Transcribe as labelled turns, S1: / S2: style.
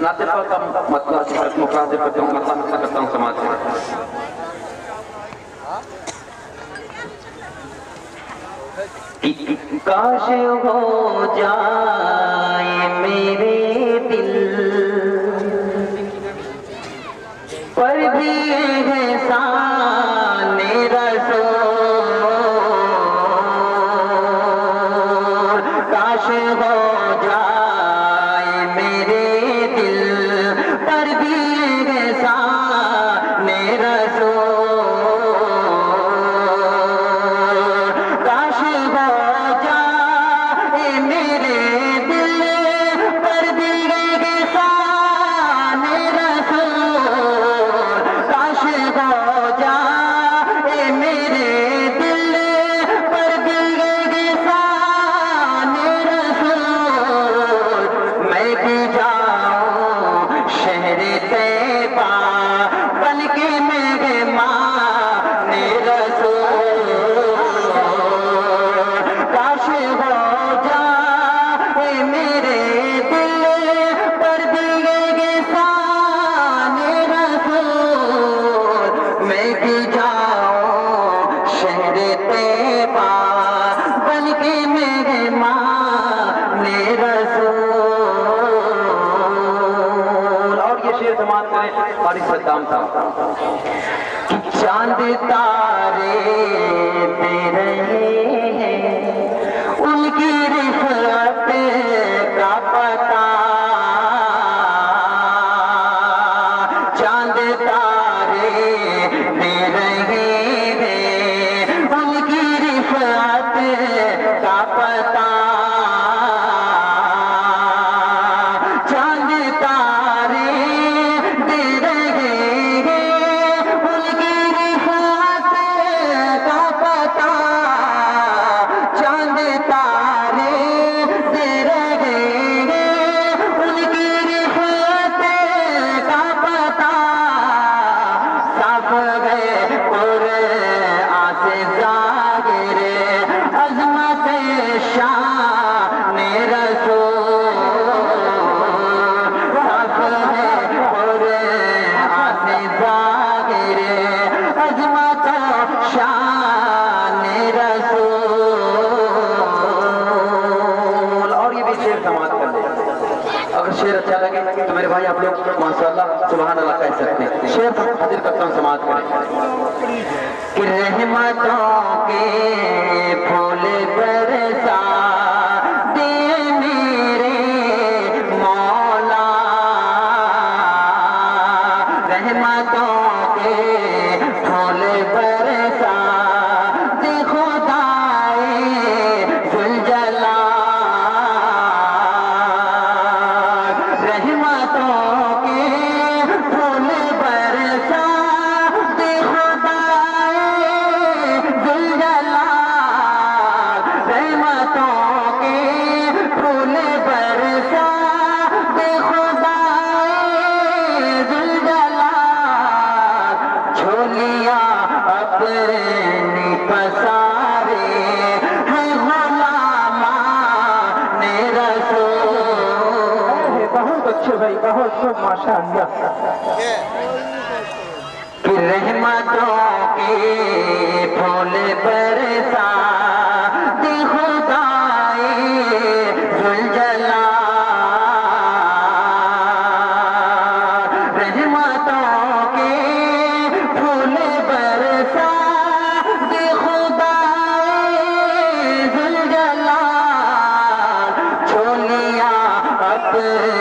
S1: नातिफा का मतलब मुखातिब करता हूँ, मतलब करता हूँ समाज से। काश हो जाए मेरे दिल पर भी एहसान रसूल, काश हो जाए मेरे दिल पर भी एहसान रसूल, काश हो जाए मेरे दिल पर भी एहसान रसूल, काश हो जाए मेरे दिल पर भी एहसान रसूल, मैं भी जाऊं शहर तैबा बल्कि मेहमान रसूल, काश हो जाए मेरे दिल पर भी एहसान रसूल, मैं भी जाऊं शहर तैबा बल्कि मेहमान रसूल। और ये शेर समाप्त करें फारिस सद्दाम साहब कि चांद तारे दे रहे हैं उनकी रिफ़अत का पता, चांद तारे दे रहे हैं उनकी रिफ़अत का पता, चांद तारे दे रहे हैं उनकी रिफ़अत का पता, चांद तारे दे रहे हैं उनकी रिफ़अत का पता, साफ है कुरआन से ज़ाहिर अज़मत शान रसूल, साफ है कुरआन से ज़ाहिर अज़मत शान रसूल। और ये भी शेर समाप्त कर दे। अगर शेर अच्छा लगे तो मेरे भाई आप लोग माशाअल्लाह सुभान अल्लाह कह सकते हैं। शेर हाजिर करता हूँ, समाप्त करें कि रहमतों के फूल बरसा दे मेरे मौला, रहमतों के फूल बरसा दे खुदाए ज़ुलजलाल, रहमतों के फूल बरसा दे खुदाए ज़ुलजलाल, रहमतों के फूल बरसा दे खुदाए ज़ुलजलाल, झोलियाँ अपनी पसारे हैं गुलामान रसूल। बहुत अच्छे भाई, बहुत खूब माशाअल्लाह। कि रहमतों के फूल बरसा दे खुदाए ज़ुलजलाल, रहमतों के फूल बरसा दे खुदाए ज़ुलजलाल, झोलियाँ अपनी